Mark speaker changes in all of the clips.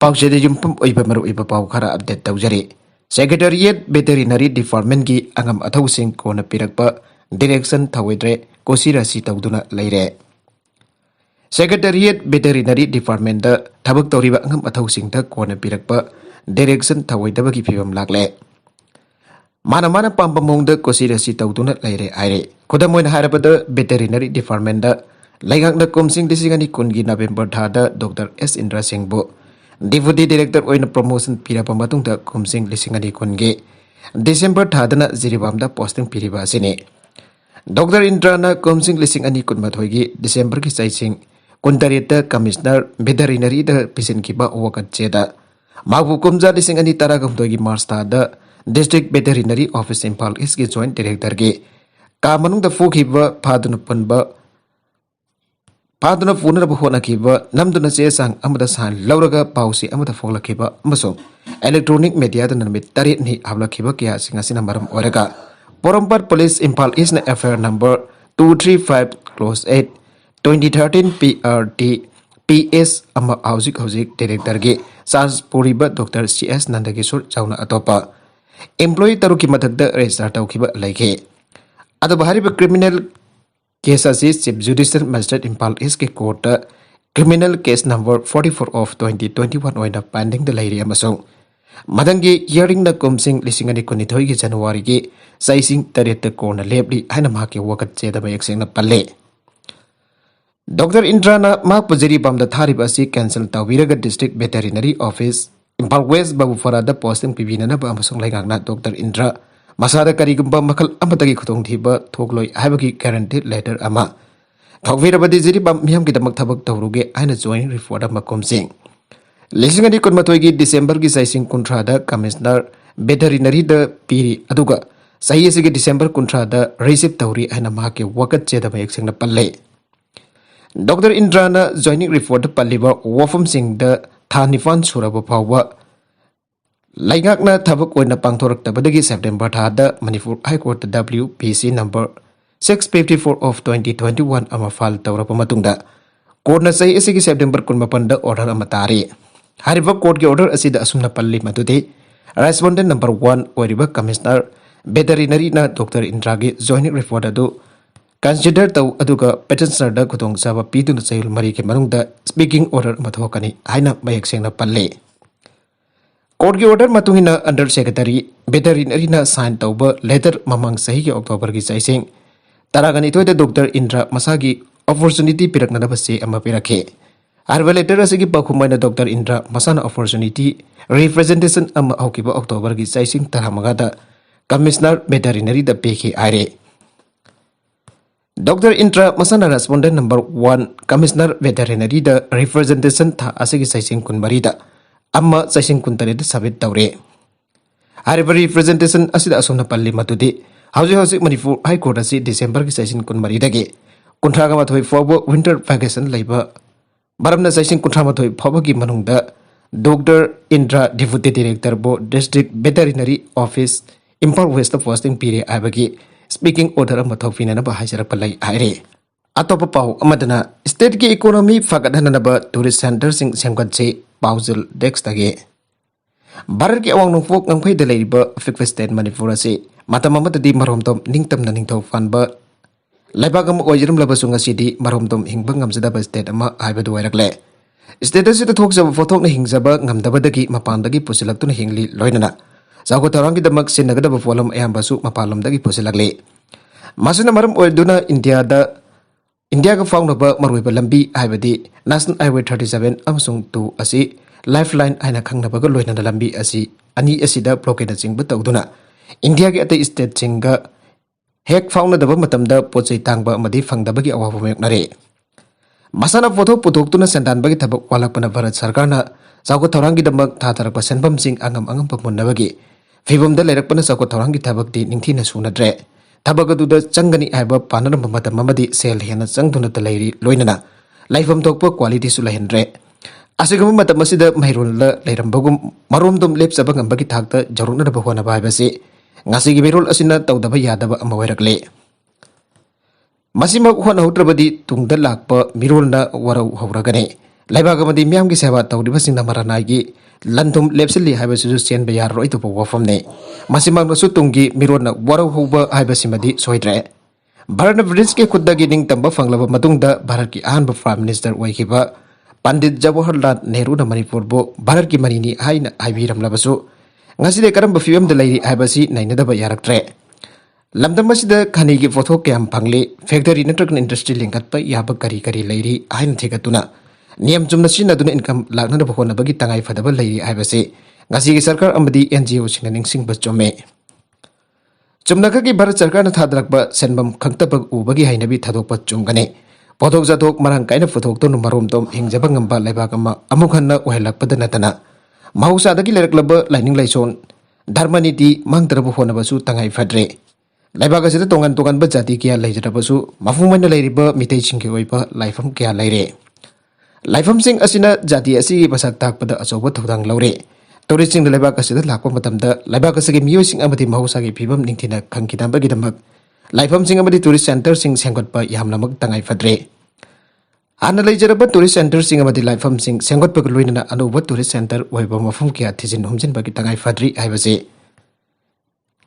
Speaker 1: पाउसेद युमपम ओइबा मरु ओइबा पाउ खरा update तौजरी secretariat veterinary department की अंगम अथौसिंग कोन पिरकपा डायरेक्शन थवैद्रे कोसिरासी तौदुना लैरे सेक्रेटेरिएट वेटरिनरी डिपार्टमेंट दा थबक तौरिबा अंगम अथौसिंग दा कोन पिरकपा डायरेक्शन थवैदबगी फिबम लागले माना माना पाम्बा मोंगदा कोसिरासी तौदुना लैरे आइरे खुदमोइन हारबदा वेटरिनरी डिपार्टमेंट दा लैगांगना कोमसिंग दिसिंगनी कुनगी नवेंबर थादा doctor S Indra Singh deputy director ओइन प्रमोशन पीरबा मतुंगदा कुमसिंग लिसिंगनी कुनगे डिसेंबर थादना जिरिबामदा पोस्टिंग पीरिबा असिने डॉक्टर इंद्राना कुमसिंग लिसिंगनी कुनमाथोइगी डिसेंबर की चाइसिंग कुनतरेता कमिश्नर वेटरिनरी दा पिसिनकिबा वकत चेदा मागु कुमजा लिसिंगनी तरागमदोगी मार्च थादा district veterinary office Imphal East की जॉइंट डायरेक्टर के कामनुंगदा फुखिबा फादुना पुनबा फादुना पुनरबा होनाखिबा नमदुना चे सांग अमदा सान लौरगा पाउसी अमदा फोगलाखिबा अमसो इलेक्ट्रॉनिक मीडिया दा नमित तरेत नि हाबलाखिबा किया सिंगासिना मरम ओरगा पोरमपर पुलिस इंफाल ईस्ट ना FIR number 235 close 8 2013 PRT PS अमा हौजिक हौजिक डायरेक्टर के चार्ज पुरिबा डॉक्टर CS नंदकिशोर चाउना अतोपा एम्प्लॉई तरुकी मथकदा रजिस्टर तौखिबा लैखे अदब हारिबा क्रिमिनल केस असी chief judicial magistrate Imphal East के court criminal case number 44 of 2021 ओइना पेंडिंग द लैरी अमसों मदंगी हियरिंग द कुमसिंग लिसिंगनी कुनिथोई की जनवरी की साइसिंग तरेत कोर्न लेबली हाना माके वकत चेदबा एकसेंगना पल्ले डॉक्टर इंद्राना मा पुजरी बमदा थारिबा असि कैंसल तौबिरगा district veterinary office Imphal west बाबूफरादा पोस्टिंग पिबिननबा अमसों लैगांगना डॉक्टर इंद्रा मसादा करीगुंबा मखल अमतगी खुदोंथीबा थोगलोय हाइबगी गारंटी लेटर अमा थौविरबदी जिरिबा मियम किदमक थबक तौरुगे आइना जॉइंट रिपोर्ट अमा कोमसिंग लिसिंगनी कुनमतोयगी डिसेंबर की साइसिंग कुंट्रादा कमिश्नर वेटरिनरी द पीरी अदुगा सही असिगे डिसेंबर कुंट्रादा रिसीव तौरी आइना माके वकत चेदबा एकसेंगना पल्ले डॉक्टर इंद्राना जॉइनिंग रिपोर्ट पल्लिबा वफम सिंह द था निफान सुरबा फावबा लाइगाकना थबक ओइना पांगथोरक्तबदगी सेप्टेम्बर थादा Manipur high court WPC number 654 of 2021 अमा फाल तौरपा मतुंगदा कोर्टना सही असिगी सेप्टेम्बर 19 दा ऑर्डर अमा तारी हारिबा कोर्ट के ऑर्डर असिदा असुमना पल्ली मदुदे रेस्पोंडेंट नंबर 1 ओरिबा कमिश्नर वेटरिनरी ना डॉक्टर इंद्रा के जॉइनिंग रिपोर्ट अदु कंसीडर तौ अदुगा पेटिशनर दा खुदोंग चाबा पीदुना चैल मरी के मनुंगदा स्पीकिंग ऑर्डर मथोकनी हाइना मयक सेंगना पल्ले कोर्ट की ऑर्डर मतुहिना अंडर सेक्रेटरी वेटरिनरी ना साइन तौबा लेटर ममंग सही के अक्टोबर की चाइसिंग तरागनी थोइदा डॉक्टर इंद्रा मसागी अपॉर्चुनिटी पिरकनदबसे अमा पिरखे आरबा लेटर असिगी पखुमैना डॉक्टर इंद्रा मसाना अपॉर्चुनिटी रिप्रेजेंटेशन अमा हौकिबा अक्टोबर की चाइसिंग तरामगादा कमिश्नर वेटरिनरी द पेखे आइरे डॉक्टर इंद्रा मसाना रेस्पोंडेंट नंबर 1 कमिश्नर वेटरिनरी द रिप्रेजेंटेशन था असिगी चाइसिंग कुनमरीदा अम्मा चाइसिंग कुंतरे सबमिट तौरे हारिबा रिप्रेजेंटेशन असिदा असोमना पल्ली मतुदि हौजिक हौजिक मणिपुर हाई कोर्ट असि डिसेंबर की चाइसिंग कुनमरीदगे कुंथ्रागा माथोय फावबा विंटर वैकेशन लैबा मरमना चाइसिंग कुंथ्रा माथोय फावबगी मनुंगदा डॉक्टर इंद्रा डिप्यूटी डायरेक्टर बो district veterinary office Imphal West posting पीरे आबगी स्पीकिंग ऑर्डर अमा थौफिननबा हाइजरप लै आइरे अतोप पाउ अमदना स्टेट की इकोनॉमी फगदहननबा टूरिस्ट सेंटर सिंग सेमगतसे पाउजल डेक्स तगे भारत के अवांग नोंफोक नंफै द लेरिबा अफेक्ट स्टेट मणिपुर असे मतम अमददि मरोमतम निंगतमना निंगथौ फानबा लैबागम ओइजरम लबसुंग असिदि मरोमतम हिंगबा ngamjadaba स्टेट अमा हाइबदु वैरकले state असिदा थोकजबा फोथोकना हिंगजबा ngamdabadagi mapandagi pusilaktuna hingli loinana जागो तौरांगी दमक सिनगदबा फोलम अयामबसु मपालमदगी पुसिलकले मासुना मरम ओइदुना इंडिया का फाउंडबा मरुइबा लंबी हाइबदी नेशनल हाईवे 37 अमसुंग 2 असि लाइफलाइन आइना खंगनबगा लोइना लंबी असि अनि असिदा ब्लॉकेड चिंग तौदुना इंडिया के अतै स्टेट चिंगा हेक फाउंडदबा मतमदा पोचै तांगबा मदि फंगदबगी अवाबा मेकनरे मसाना फोथो पुथोक्तुना सेंदानबगी थबक वालकपना भारत सरकारना जागो थौरांगी दमक थाथरकपा सेनबम सिंग अंगम अंगम पमुनबगी फिबमदा लेरकपना जागो थौरांगी थबकदि निंगथिना सुनद्रे थबगदुदा चंगनी हाइबा पानरम मतम अमदि सेल हेना चंगदुना तलैरी लोइनना लाइफम थोकपा क्वालिटी सु लहनरे असिगम मतम असिदा महिरोल लैरमबगुम मरोमदम लेपसबा ngambagi thakta jaruna daba hona bai base ngasi gi merol asina tawdaba yadaba ama wairakle masima hona hutrabadi tungda lakpa mirolna warau hauragane Laiba gamadi miyam ki sewa tawdiba singda maranai gi lantum lepsili haiba suju chen bayar roi tu wafam ne masimang no sutungi mirona waro huba haiba simadi soidre Bharat British ke khudda gi ning tamba fanglaba matungda Bharat ki ahanba Prime Minister oikiba Pandit Jawaharlal Nehru na Manipur bo Bharat ki manini haina haibiram labasu ngaside karamba fiwam da lairi haibasi nainada ba yaraktre lamdam masida khani gi photo kyam phangle factory network industry lingkat pa yaba kari kari lairi haina thegatuna Niam chumna sina duna income lakna da bhona bagi tangai fadaba lairi haibase ngasi gi sarkar amadi NGO singna ningsing ba chome chumna ka gi Bharat sarkar na thadrakba senbam khangtabag ubagi hainabi thadokpa chumgane pothok jathok marang kaina photok to numarom tom hingjaba ngamba laibakama amukhanna ohelakpada natana mahausa dagi leraklaba lining laison dharmaniti mangtarabu honabasu tangai fadre laibaga sida tongan tongan ba jati kya leijarabasu mafumana leiriba mitei chingke oiba laifam kya leire laifam sing asina jati asi basak takpada achoba thodang laure tori ching laibaga sida lakpa matamda laibaga sagi miyoi sing amati mahausa gi phibam ningthina khangkidamba gidamak laifam sing amati tourist center sing sengotpa yamnamak tangai fadre Ana leijaraba tourist center sing amati laifam sing sengotpa loinana anuba tourist center oiba mafum kya thijin humjin bagi tangai fadri haibase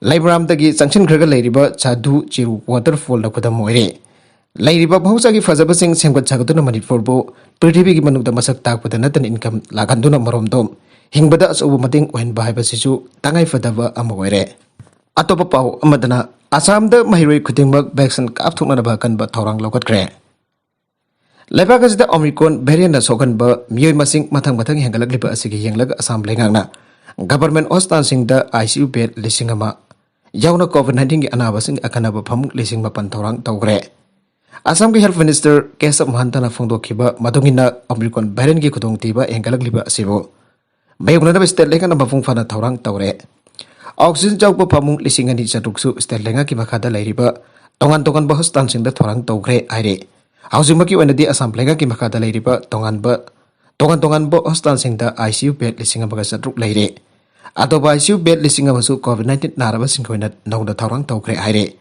Speaker 1: Laibaram dagi sanchin khraga leiriba chadu chiru waterfall na khudam moire leiriba bahausa gi fajaba sing semgot chagaduna Manipur bo prithibi gi manukda masak takpada natan income laganduna marom dom hingbada asobu mating ohen bahaiba sisu tangai fadaba amoire atopa pau amadana Assam da mahiroi khudingmak vaccine kapthokna ba kanba thorang lokatkre Laibaga sida Omicron variant na soganba miyoi masing mathang hengalakliba asigi yenglaga Assam lengangna government hospital sing da ICU bed lisingama yauna COVID-19 gi anaba sing akanaba phamuk lising mapan thorang tawgre Assam gi health minister Kesab Mahantana phongdokhiba madungina Omicron variant gi khudong tiba hengalakliba asibo bayungna ba state lenga na mafung fana thorang tawre oxygen chawpa phamuk lising ani chatuksu state lenga ki makhada lairiba tongan tongan ba hospital sing da thorang tawgre aire Hausumaki wenadi Assam lenga ki makhada lairiba tongan tongan bo hospital sing da ICU bed lising abaga satruk laire atoba ICU bed lising amasu COVID-19 naraba sing koina nongda thorang tawgre aire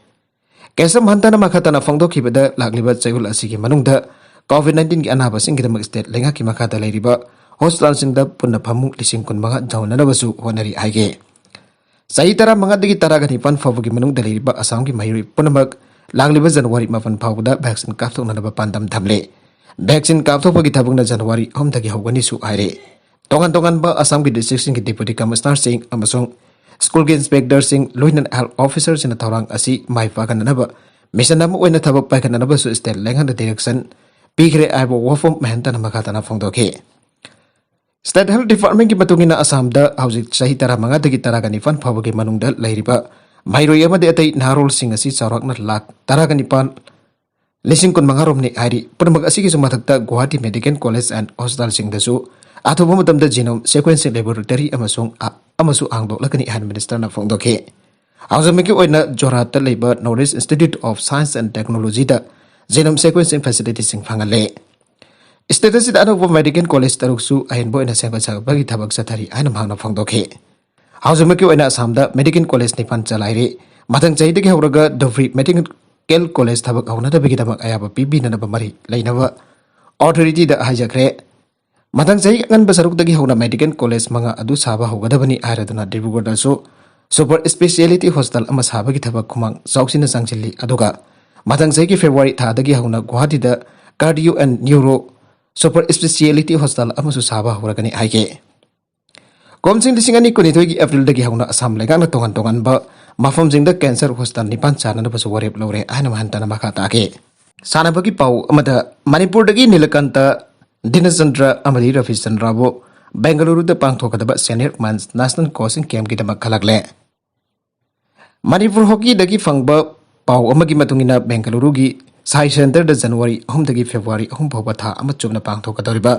Speaker 1: Kesam hantana makhatana phongdokhibada lagliba chayul asigi manungda COVID-19 gi anaba sing gidamak state lenga ki makhada lairiba hospital sing da punna phamuk lising kun manga jawnanabasu honari aige Saitara manga digi taragani pan fabugi manungda lairiba Assam gi mahiri punamak Lagliba January mapan phawda vaccine kapthok nanaba pandam thamle vaccine kapthok pagi thabungna January homdagi hawgani su aire tongan ba Assam gi district sing gi deputy commissioner sing amasung school gi inspector sing loinan health officer sing thorang asi mai pagan nanaba mission nam oina thabak pagan nanaba su state lenghang direction pigre aibo wafom mahantana makhatana phongdokhe State Health Department ki matungina Assam da haujik sahi tara manga dagi taragani fan phawagi manungda lairiba Mairoi amade atai narol sing asi chawrakna lak taragani pan lising kun mangarom ni ari purmak asigi sumathakta Guwahati Medical College and Hospital sing dasu athoba matamda genome sequencing laboratory amasung angdok lakani han minister na phongdokhe haujamiki oina Jorhat ta leiba Knowledge Institute of Science and Technology da genome sequencing facility sing phangale status ida anokbo medical college taruksu ahinbo ina sengba bagi thabak sathari anam hangna phongdokhe Haujamaki oina Assam da medical college nipan chalaire mathang chai dagi hawraga Dovri Medical College thabak hauna da bigi damak ayaba pibi na ba mari lainaba authority da hajakre mathang chai ngan basaruk dagi hauna medical college manga adu saba hogadabani airaduna Dibrugarh da so super speciality hospital ama sabagi thabak khumang chauksina changchili aduga mathang chai ki February tha dagi hauna Guwahati da cardio and neuro super speciality hospital ama su saba hawragani haike Komsing disingani kunitoi gi April dagi hauna Assam lenga na tongan ba mafam jingda cancer hospital nipan chana na basu warep lore ana mahantana makhata ke sana bagi pau amada Manipur dagi Nilakanta Dinasandra amadi Ravi Chandra bo Bengaluru da pangthokadaba senior mans national coaching camp gi damak khalakle Manipur hockey dagi fangba pau amagi matungina Bengaluru gi Sai Center da January 3 dagi February 3 phawba tha amachumna pangthokadoriba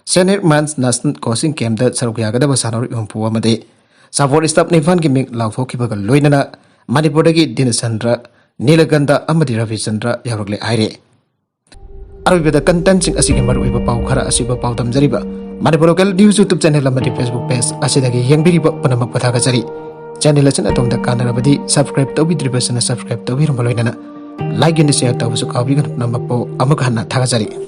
Speaker 1: Senior Mans National Coaching Camp da sarukyagadaba sanori umpu amade support staff nifan gi mik lauthokibaga loinana Manipur dagi Dinasandra Nilakanta amadi Ravi Chandra yarakle aire Arabida content sing asigi maruiba pau khara asiba pau tamjariba Manipur local news YouTube channel amadi Facebook page asidagi yengbiriba panamak pathaga jari channel asin atomda kanarabadi subscribe tawbidribasana subscribe tawbirma loinana like and share tawbusu kawigan namakpo amakhanna thaga jari